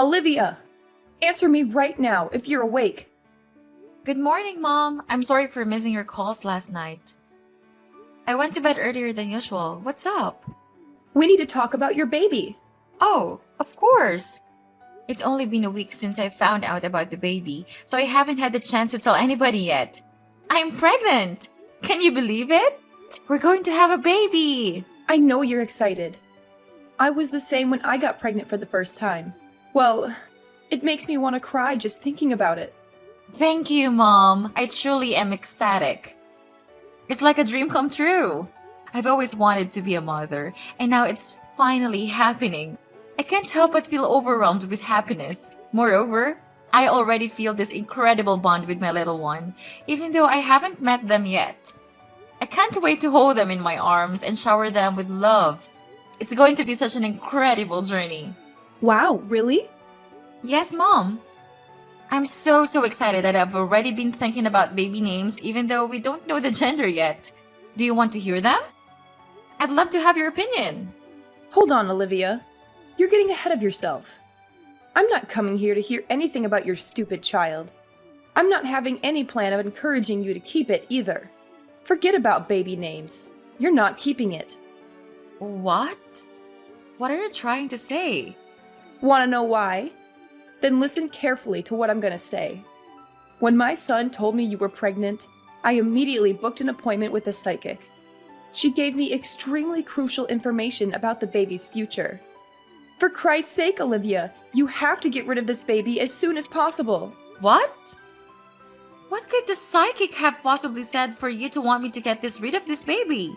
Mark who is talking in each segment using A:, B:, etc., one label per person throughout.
A: Olivia! Answer me right now if you're awake.
B: Good morning, Mom. I'm sorry for missing your calls last night. I went to bed earlier than usual. What's up?
A: We need to talk about your baby.
B: Oh, of course. It's only been a week since I found out about the baby, so I haven't had the chance to tell anybody yet. I'm pregnant! Can you believe it? We're going to have a baby!
A: I know you're excited. I was the same when I got pregnant for the first time. Well, it makes me want to cry just thinking about it.
B: Thank you, Mom. I truly am ecstatic. It's like a dream come true. I've always wanted to be a mother, and now it's finally happening. I can't help but feel overwhelmed with happiness. Moreover, I already feel this incredible bond with my little one, even though I haven't met them yet. I can't wait to hold them in my arms and shower them with love. It's going to be such an incredible journey.
A: Wow, really?
B: Yes, Mom. I'm so excited that I've already been thinking about baby names even though we don't know the gender yet. Do you want to hear them? I'd love to have your opinion.
A: Hold on, Olivia. You're getting ahead of yourself. I'm not coming here to hear anything about your stupid child. I'm not having any plan of encouraging you to keep it either. Forget about baby names. You're not keeping it.
B: What? What are you trying to say?
A: Want to know why? Then listen carefully to what I'm going to say. When my son told me you were pregnant, I immediately booked an appointment with a psychic. She gave me extremely crucial information about the baby's future. For Christ's sake, Olivia, you have to get rid of this baby as soon as possible.
B: What? What could the psychic have possibly said for you to want me to get rid of this baby?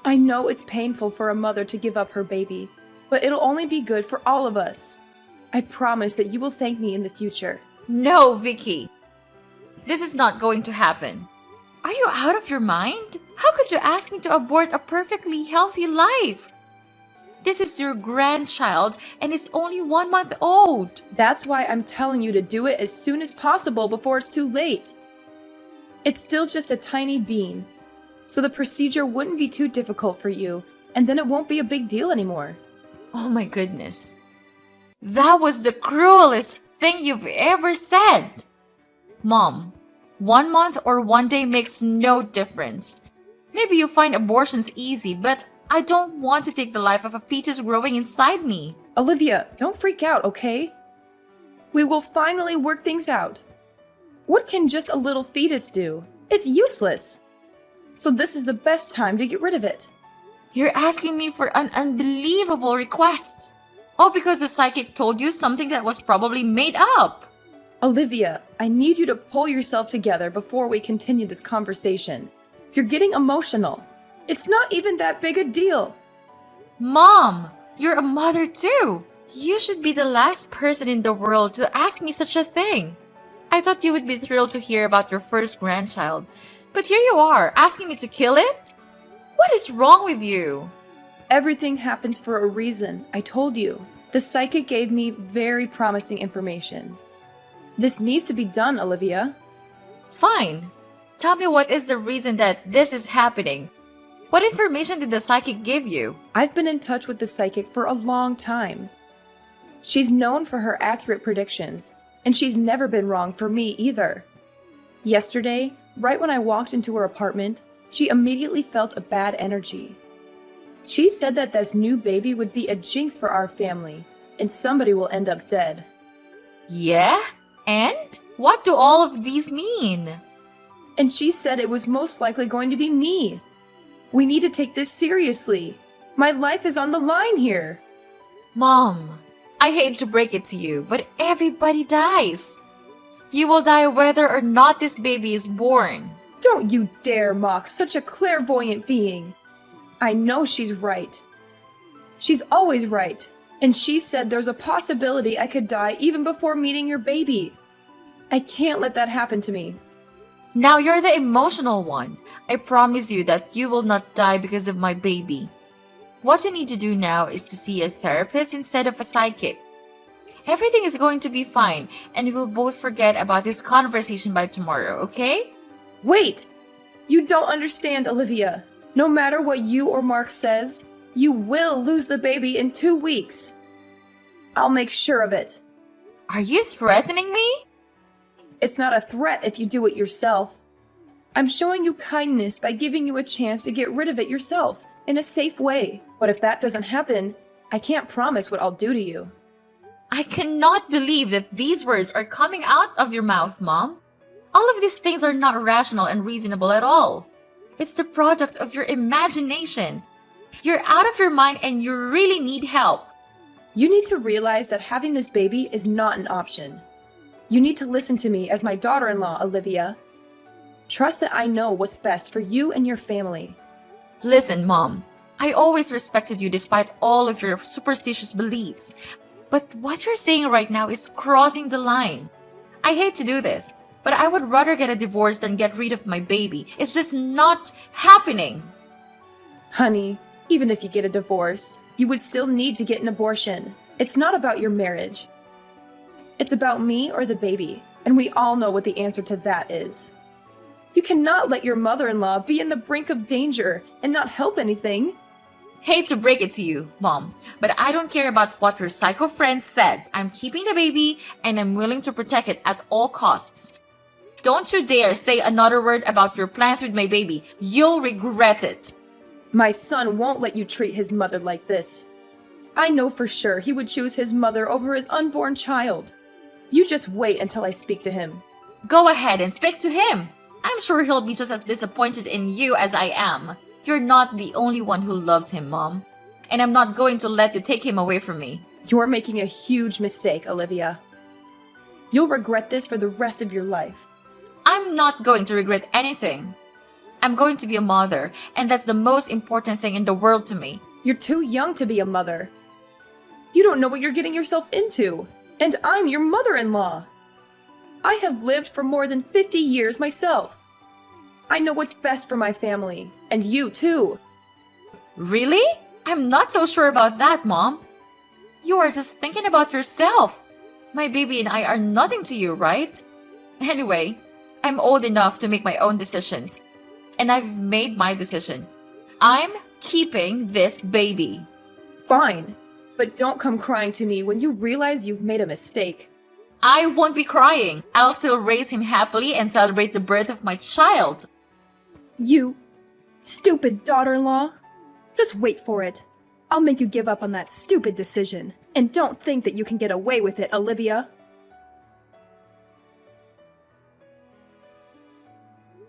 A: I know it's painful for a mother to give up her baby, but it'll only be good for all of us. I promise that you will thank me in the future.
B: No, Vicky. This is not going to happen. Are you out of your mind? How could you ask me to abort a perfectly healthy life? This is your grandchild and it's only 1 month old.
A: That's why I'm telling you to do it as soon as possible before it's too late. It's still just a tiny bean, so the procedure wouldn't be too difficult for you, and then it won't be a big deal anymore.
B: Oh my goodness. That was the cruelest thing you've ever said. Mom, 1 month or 1 day makes no difference. Maybe you find abortions easy, but I don't want to take the life of a fetus growing inside me.
A: Olivia, don't freak out, okay? We will finally work things out. What can just a little fetus do? It's useless. So this is the best time to get rid of it.
B: You're asking me for an unbelievable request. All because the psychic told you something that was probably made up.
A: Olivia, I need you to pull yourself together before we continue this conversation. You're getting emotional. It's not even that big a deal.
B: Mom, you're a mother too. You should be the last person in the world to ask me such a thing. I thought you would be thrilled to hear about your first grandchild. But here you are, asking me to kill it? What is wrong with you?
A: Everything happens for a reason, I told you. The psychic gave me very promising information. This needs to be done, Olivia.
B: Fine. Tell me what is the reason that this is happening. What information did the psychic give you?
A: I've been in touch with the psychic for a long time. She's known for her accurate predictions, and she's never been wrong for me either. Yesterday, right when I walked into her apartment, she immediately felt a bad energy. She said that this new baby would be a jinx for our family, and somebody will end up dead.
B: Yeah? And? What do all of these mean?
A: And she said it was most likely going to be me. We need to take this seriously. My life is on the line here.
B: Mom, I hate to break it to you, but everybody dies. You will die whether or not this baby is born.
A: Don't you dare mock such a clairvoyant being. I know she's right. She's always right. And she said there's a possibility I could die even before meeting your baby. I can't let that happen to me.
B: Now you're the emotional one. I promise you that you will not die because of my baby. What you need to do now is to see a therapist instead of a psychic. Everything is going to be fine, and we will both forget about this conversation by tomorrow, okay?
A: Wait! You don't understand, Olivia. No matter what you or Mark says, you will lose the baby in 2 weeks. I'll make sure of it.
B: Are you threatening me?
A: It's not a threat if you do it yourself. I'm showing you kindness by giving you a chance to get rid of it yourself in a safe way. But if that doesn't happen, I can't promise what I'll do to you.
B: I cannot believe that these words are coming out of your mouth, Mom. All of these things are not rational and reasonable at all. It's the product of your imagination. You're out of your mind and you really need help.
A: You need to realize that having this baby is not an option. You need to listen to me as my daughter-in-law, Olivia. Trust that I know what's best for you and your family.
B: Listen, Mom. I always respected you despite all of your superstitious beliefs. But what you're saying right now is crossing the line. I hate to do this, but I would rather get a divorce than get rid of my baby. It's just not happening.
A: Honey, even if you get a divorce, you would still need to get an abortion. It's not about your marriage. It's about me or the baby, and we all know what the answer to that is. You cannot let your mother-in-law be in the brink of danger and not help anything.
B: Hate to break it to you, Mom, but I don't care about what your psycho friend said. I'm keeping the baby, and I'm willing to protect it at all costs. Don't you dare say another word about your plans with my baby. You'll regret it.
A: My son won't let you treat his mother like this. I know for sure he would choose his mother over his unborn child. You just wait until I speak to him.
B: Go ahead and speak to him. I'm sure he'll be just as disappointed in you as I am. You're not the only one who loves him, Mom. And I'm not going to let you take him away from me.
A: You're making a huge mistake, Olivia. You'll regret this for the rest of your life.
B: I'm not going to regret anything. I'm going to be a mother, and that's the most important thing in the world to me.
A: You're too young to be a mother. You don't know what you're getting yourself into. And I'm your mother-in-law. I have lived for more than 50 years myself. I know what's best for my family, and you too.
B: Really? I'm not so sure about that, Mom. You are just thinking about yourself. My baby and I are nothing to you, right? Anyway, I'm old enough to make my own decisions. And I've made my decision. I'm keeping this baby.
A: Fine, but don't come crying to me when you realize you've made a mistake.
B: I won't be crying. I'll still raise him happily and celebrate the birth of my child.
A: You stupid daughter-in-law. Just wait for it. I'll make you give up on that stupid decision. And don't think that you can get away with it, Olivia.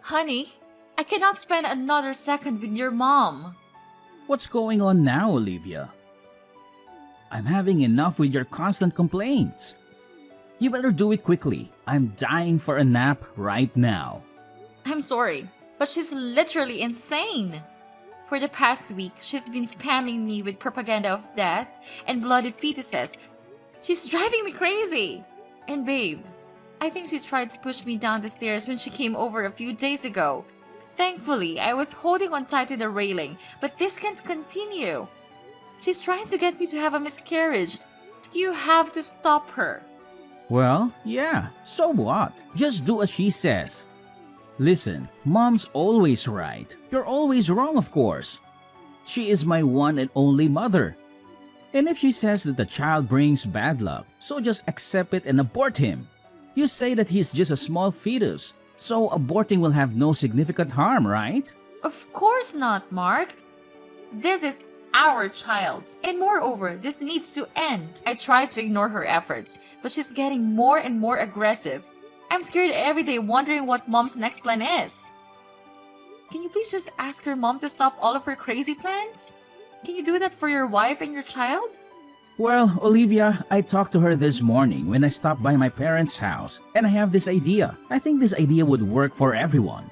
B: Honey, I cannot spend another second with your mom.
C: What's going on now, Olivia? I'm having enough with your constant complaints. You better do it quickly. I'm dying for a nap right now.
B: I'm sorry, but she's literally insane. For the past week, she's been spamming me with propaganda of death and bloody fetuses. She's driving me crazy. And babe, I think she tried to push me down the stairs when she came over a few days ago. Thankfully, I was holding on tight to the railing, but this can't continue. She's trying to get me to have a miscarriage. You have to stop her.
C: Well, yeah, so what? Just do as she says. Listen, Mom's always right. You're always wrong, of course. She is my one and only mother. And if she says that the child brings bad luck, so just accept it and abort him. You say that he's just a small fetus, so aborting will have no significant harm, right?
B: Of course not, Mark. This is our child. And moreover, this needs to end. I tried to ignore her efforts, but she's getting more and more aggressive. I'm scared every day wondering what Mom's next plan is. Can you please just ask her mom to stop all of her crazy plans? Can you do that for your wife and your child?
C: Well, Olivia, I talked to her this morning when I stopped by my parents' house, and I have this idea. I think this idea would work for everyone.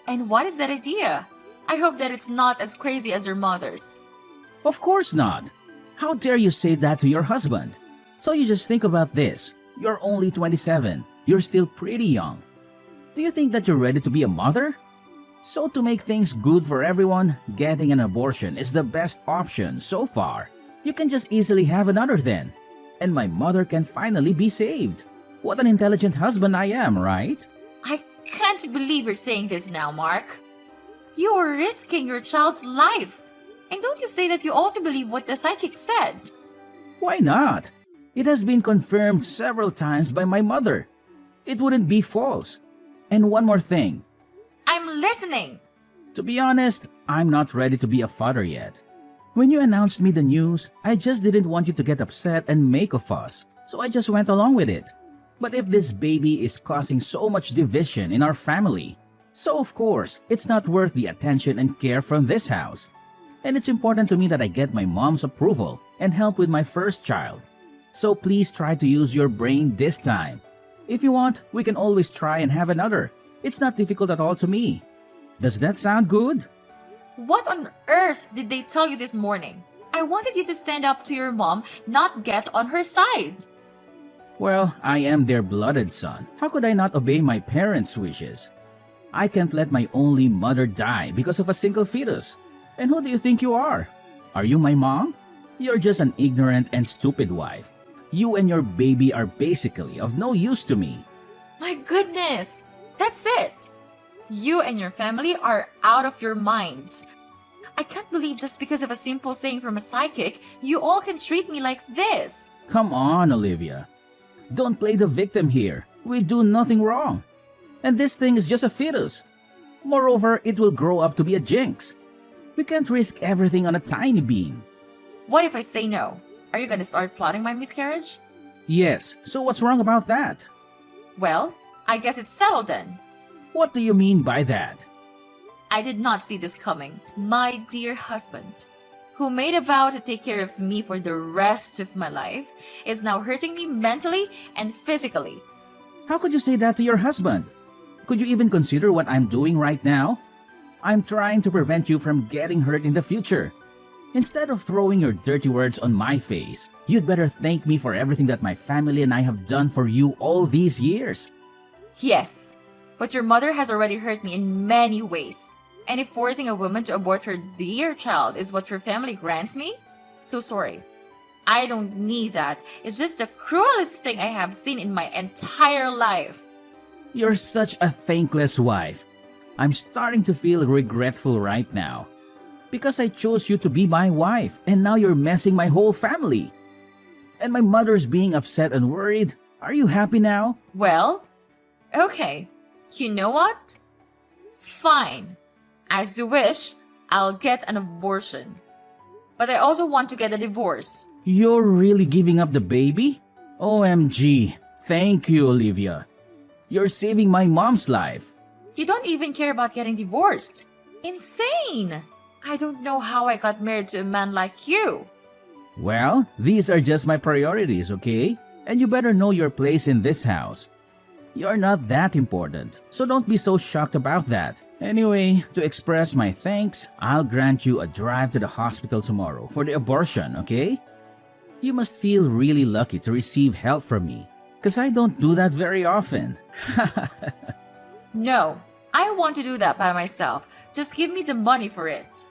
B: And what is that idea? I hope that it's not as crazy as your mother's.
C: Of course not. How dare you say that to your husband? So you just think about this. You're only 27. You're still pretty young. Do you think that you're ready to be a mother? So to make things good for everyone, getting an abortion is the best option so far. You can just easily have another then. And my mother can finally be saved. What an intelligent husband I am, right?
B: I can't believe you're saying this now, Mark. You are risking your child's life. And don't you say that you also believe what the psychic said?
C: Why not? It has been confirmed several times by my mother. It wouldn't be false. And one more thing.
B: I'm listening.
C: To be honest, I'm not ready to be a father yet. When you announced me the news, I just didn't want you to get upset and make a fuss, so I just went along with it. But if this baby is causing so much division in our family, so of course, it's not worth the attention and care from this house. And it's important to me that I get my mom's approval and help with my first child. So please try to use your brain this time. If you want, we can always try and have another. It's not difficult at all to me. Does that sound good?
B: What on earth did they tell you this morning? I wanted you to stand up to your mom, not get on her side.
C: Well, I am their blooded son. How could I not obey my parents' wishes? I can't let my only mother die because of a single fetus. And who do you think you are? Are you my mom? You're just an ignorant and stupid wife. You and your baby are basically of no use to me.
B: My goodness, that's it. You and your family are out of your minds. I can't believe just because of a simple saying from a psychic, you all can treat me like this.
C: Come on, Olivia. Don't play the victim here. We do nothing wrong. And this thing is just a fetus. Moreover, it will grow up to be a jinx. We can't risk everything on a tiny bean.
B: What if I say no? Are you going to start plotting my miscarriage?
C: Yes, so what's wrong about that?
B: Well, I guess it's settled then.
C: What do you mean by that?
B: I did not see this coming. My dear husband, who made a vow to take care of me for the rest of my life, is now hurting me mentally and physically.
C: How could you say that to your husband? Could you even consider what I'm doing right now? I'm trying to prevent you from getting hurt in the future. Instead of throwing your dirty words on my face, you'd better thank me for everything that my family and I have done for you all these years.
B: Yes, but your mother has already hurt me in many ways. And if forcing a woman to abort her dear child is what your family grants me, so sorry. I don't need that. It's just the cruelest thing I have seen in my entire life.
C: You're such a thankless wife. I'm starting to feel regretful right now. Because I chose you to be my wife, and now you're messing my whole family. And my mother's being upset and worried. Are you happy now?
B: Well, okay. You know what? Fine. As you wish, I'll get an abortion. But I also want to get a divorce.
C: You're really giving up the baby? OMG. Thank you, Olivia. You're saving my mom's life.
B: You don't even care about getting divorced. Insane! I don't know how I got married to a man like you.
C: Well, these are just my priorities, okay? And you better know your place in this house. You're not that important, so don't be so shocked about that. Anyway, to express my thanks, I'll grant you a drive to the hospital tomorrow for the abortion, okay? You must feel really lucky to receive help from me, because I don't do that very often.
B: No, I want to do that by myself. Just give me the money for it.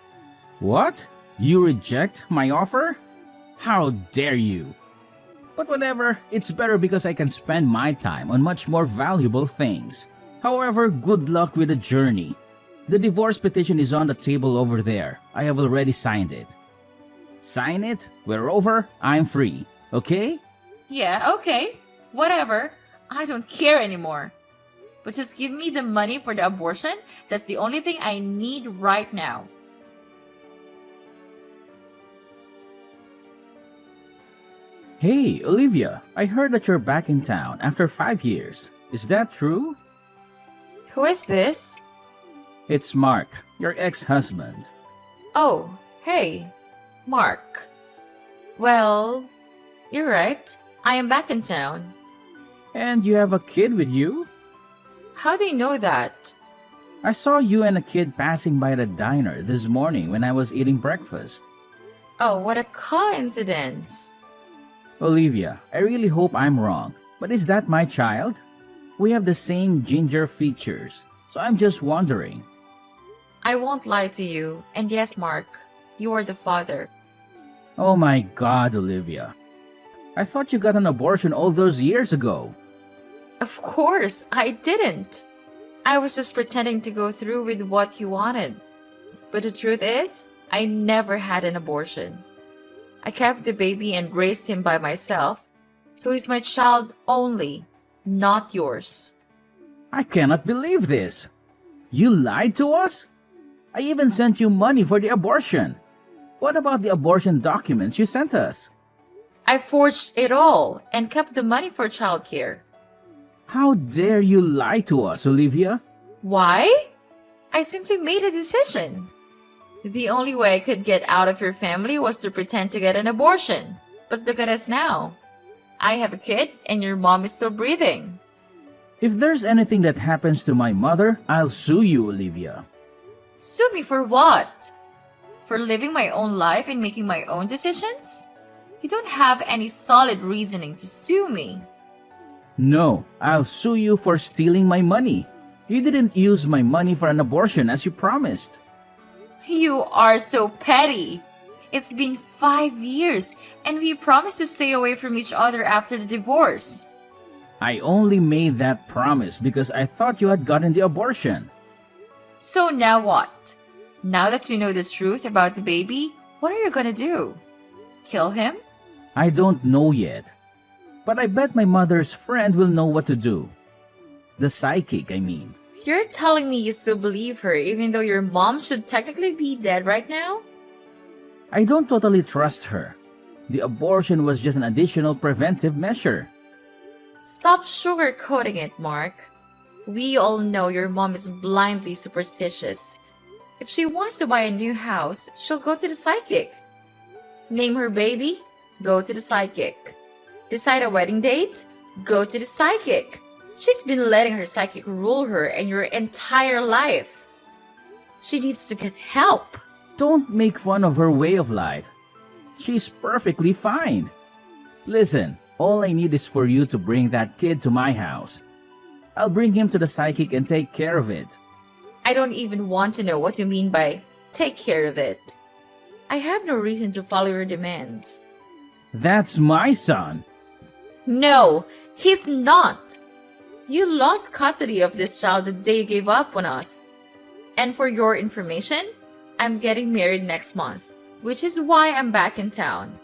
C: What? You reject my offer? How dare you? But whatever, it's better because I can spend my time on much more valuable things. However, good luck with the journey. The divorce petition is on the table over there. I have already signed it. Sign it, we're over, I'm free. Okay?
B: Yeah, okay. Whatever. I don't care anymore. But just give me the money for the abortion. That's the only thing I need right now.
C: Hey, Olivia, I heard that you're back in town after 5 years. Is that true?
B: Who is this?
C: It's Mark, your ex-husband.
B: Oh, hey, Mark. Well, you're right. I am back in town.
C: And you have a kid with you?
B: How do you know that?
C: I saw you and a kid passing by the diner this morning when I was eating breakfast.
B: Oh, what a coincidence.
C: Olivia, I really hope I'm wrong, but is that my child? We have the same ginger features, so I'm just wondering.
B: I won't lie to you. And yes, Mark, you are the father.
C: Oh my God, Olivia. I thought you got an abortion all those years ago.
B: Of course, I didn't. I was just pretending to go through with what you wanted. But the truth is, I never had an abortion. I kept the baby and raised him by myself, So he's my child only, not yours.
C: I cannot believe this. You lied to us? I even sent you money for the abortion. What about the abortion documents you sent us?
B: I forged it all and kept the money for childcare.
C: How dare you lie to us, Olivia?
B: Why? I simply made a decision. The only way I could get out of your family was to pretend to get an abortion. But look at us now. I have a kid and your mom is still breathing.
C: If there's anything that happens to my mother, I'll sue you, Olivia.
B: Sue me for what? For living my own life and making my own decisions? You don't have any solid reasoning to sue me.
C: No, I'll sue you for stealing my money. You didn't use my money for an abortion as you promised.
B: You are so petty. It's been 5 years and we promised to stay away from each other after the divorce.
C: I only made that promise because I thought you had gotten the abortion.
B: So now what? Now that you know the truth about the baby, what are you gonna do? Kill him?
C: I don't know yet. But I bet my mother's friend will know what to do. The psychic, I mean.
B: You're telling me you still believe her even though your mom should technically be dead right now?
C: I don't totally trust her. The abortion was just an additional preventive measure.
B: Stop sugarcoating it, Mark. We all know your mom is blindly superstitious. If she wants to buy a new house, she'll go to the psychic. Name her baby? Go to the psychic. Decide a wedding date? Go to the psychic. She's been letting her psychic rule her and your entire life. She needs to get help.
C: Don't make fun of her way of life. She's perfectly fine. Listen, all I need is for you to bring that kid to my house. I'll bring him to the psychic and take care of it.
B: I don't even want to know what you mean by take care of it. I have no reason to follow your demands.
C: That's my son.
B: No, he's not. You lost custody of this child the day you gave up on us. And for your information, I'm getting married next month, which is why I'm back in town.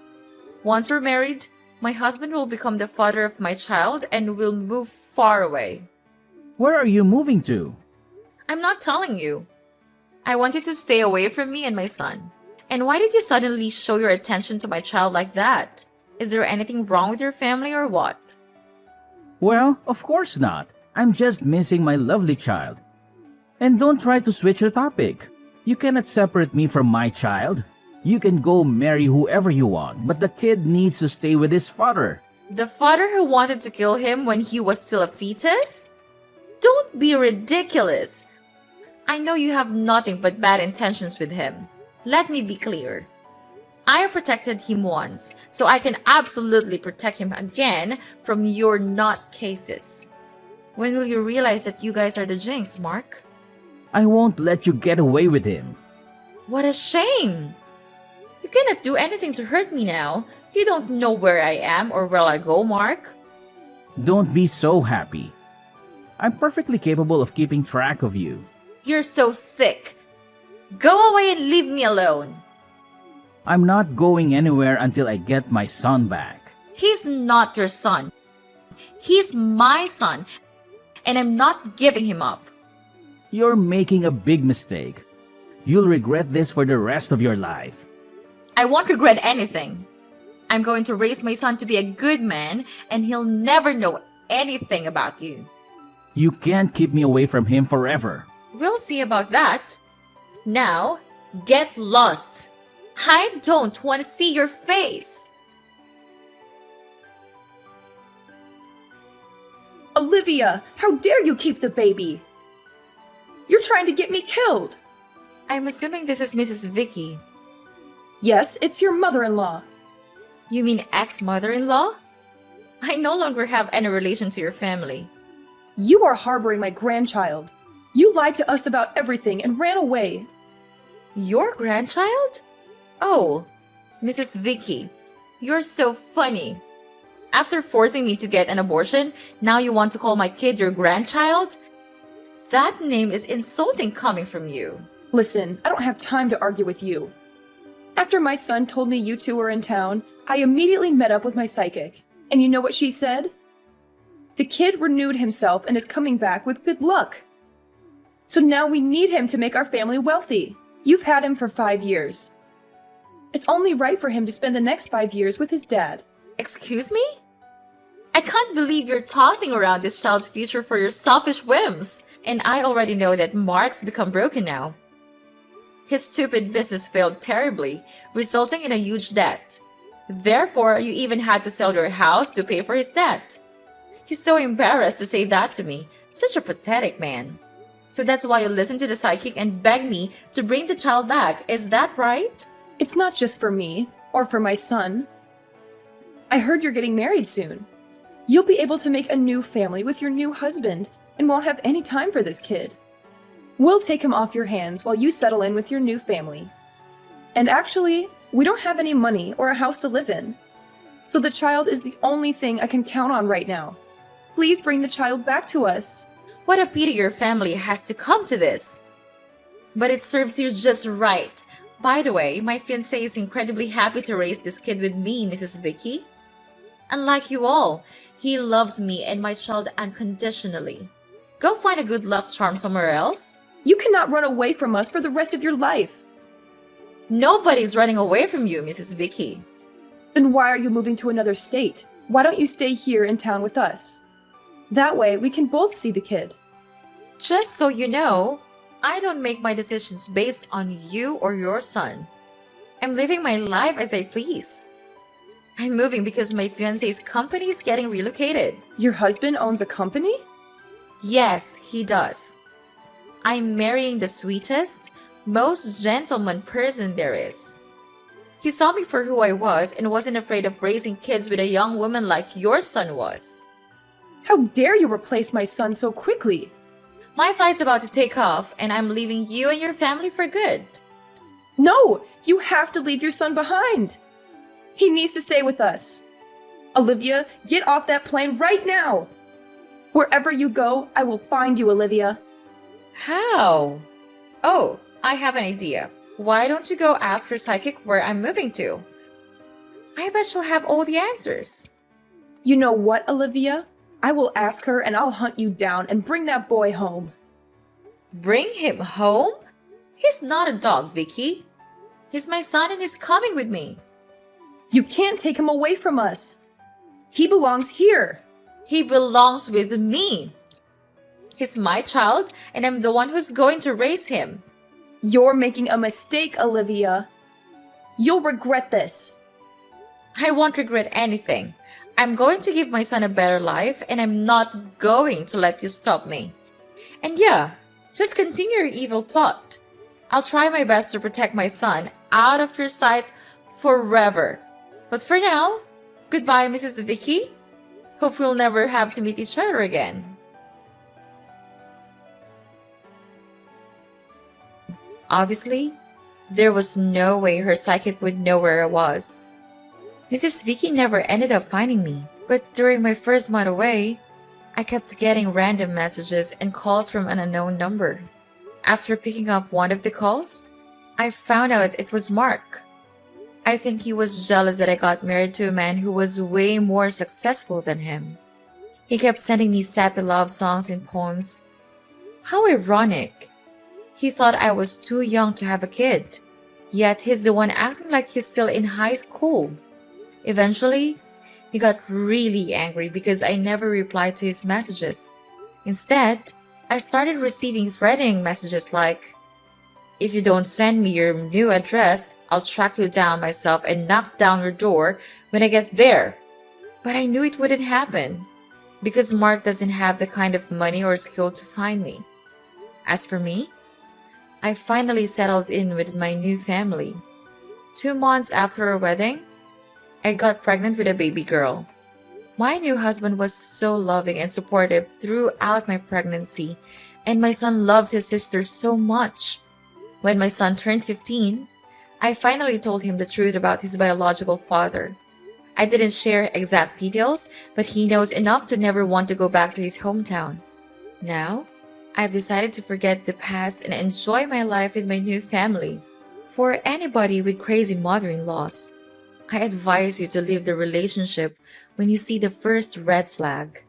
B: Once we're married, my husband will become the father of my child and we'll move far away.
C: Where are you moving to?
B: I'm not telling you. I want you to stay away from me and my son. And why did you suddenly show your attention to my child like that? Is there anything wrong with your family or what?
C: Well, of course not. I'm just missing my lovely child. And don't try to switch the topic. You cannot separate me from my child. You can go marry whoever you want, but the kid needs to stay with his father.
B: The father who wanted to kill him when he was still a fetus? Don't be ridiculous. I know you have nothing but bad intentions with him. Let me be clear. I protected him once, so I can absolutely protect him again from your nutcases. When will you realize that you guys are the jinx, Mark?
C: I won't let you get away with him.
B: What a shame! You cannot do anything to hurt me now. You don't know where I am or where I go, Mark.
C: Don't be so happy. I'm perfectly capable of keeping track of you.
B: You're so sick. Go away and leave me alone.
C: I'm not going anywhere until I get my son back.
B: He's not your son. He's my son, and I'm not giving him up.
C: You're making a big mistake. You'll regret this for the rest of your life.
B: I won't regret anything. I'm going to raise my son to be a good man, and he'll never know anything about you.
C: You can't keep me away from him forever.
B: We'll see about that. Now, get lost. I don't want to see your face.
A: Olivia, how dare you keep the baby? You're trying to get me killed.
B: I'm assuming this is Mrs. Vicky.
A: Yes, it's your mother-in-law.
B: You mean ex-mother-in-law? I no longer have any relation to your family.
A: You are harboring my grandchild. You lied to us about everything and ran away.
B: Your grandchild? Oh, Mrs. Vicky, you're so funny. After forcing me to get an abortion, now you want to call my kid your grandchild? That name is insulting coming from you.
A: Listen, I don't have time to argue with you. After my son told me you two were in town, I immediately met up with my psychic. And you know what she said? The kid renewed himself and is coming back with good luck. So now we need him to make our family wealthy. You've had him for 5 years. It's only right for him to spend the next 5 years with his dad.
B: Excuse me? I can't believe you're tossing around this child's future for your selfish whims. And I already know that Mark's become broken now. His stupid business failed terribly, resulting in a huge debt. Therefore, you even had to sell your house to pay for his debt. He's so embarrassed to say that to me. Such a pathetic man. So that's why you listened to the psychic and begged me to bring the child back. Is that right?
A: It's not just for me, or for my son. I heard you're getting married soon. You'll be able to make a new family with your new husband and won't have any time for this kid. We'll take him off your hands while you settle in with your new family. And actually, we don't have any money or a house to live in. So the child is the only thing I can count on right now. Please bring the child back to us.
B: What a pity your family has to come to this. But it serves you just right. By the way, my fiancé is incredibly happy to raise this kid with me, Mrs. Vicky. Unlike you all, he loves me and my child unconditionally. Go find a good luck charm somewhere else.
A: You cannot run away from us for the rest of your life.
B: Nobody's running away from you, Mrs. Vicky.
A: Then why are you moving to another state? Why don't you stay here in town with us? That way, we can both see the kid.
B: Just so you know, I don't make my decisions based on you or your son. I'm living my life as I please. I'm moving because my fiancé's company is getting relocated.
A: Your husband owns a company?
B: Yes, he does. I'm marrying the sweetest, most gentleman person there is. He saw me for who I was and wasn't afraid of raising kids with a young woman like your son was.
A: How dare you replace my son so quickly?
B: My flight's about to take off and I'm leaving you and your family for good.
A: No, you have to leave your son behind. He needs to stay with us. Olivia, get off that plane right now. Wherever you go, I will find you, Olivia.
B: How? Oh, I have an idea. Why don't you go ask her psychic where I'm moving to? I bet she'll have all the answers.
A: You know what, Olivia? I will ask her and I'll hunt you down and bring that boy home.
B: Bring him home? He's not a dog, Vicky. He's my son and he's coming with me.
A: You can't take him away from us. He belongs here.
B: He belongs with me. He's my child and I'm the one who's going to raise him.
A: You're making a mistake, Olivia. You'll regret this.
B: I won't regret anything. I'm going to give my son a better life and I'm not going to let you stop me. And yeah, just continue your evil plot. I'll try my best to protect my son out of your sight forever. But for now, goodbye, Mrs. Vicky. Hope we'll never have to meet each other again. Obviously, there was no way her psychic would know where I was. Mrs. Vicky never ended up finding me, but during my first month away, I kept getting random messages and calls from an unknown number. After picking up one of the calls, I found out it was Mark. I think he was jealous that I got married to a man who was way more successful than him. He kept sending me sappy love songs and poems. How ironic. He thought I was too young to have a kid, yet he's the one acting like he's still in high school. Eventually, he got really angry because I never replied to his messages. Instead, I started receiving threatening messages like, "If you don't send me your new address, I'll track you down myself and knock down your door when I get there." But I knew it wouldn't happen because Mark doesn't have the kind of money or skill to find me. As for me, I finally settled in with my new family. 2 months after our wedding, I got pregnant with a baby girl. My new husband was so loving and supportive throughout my pregnancy, and my son loves his sister so much. When my son turned 15, I finally told him the truth about his biological father. I didn't share exact details, but he knows enough to never want to go back to his hometown. Now, I've decided to forget the past and enjoy my life with my new family. For anybody with crazy mother-in-laws, I advise you to leave the relationship when you see the first red flag.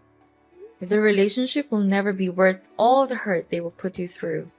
B: The relationship will never be worth all the hurt they will put you through.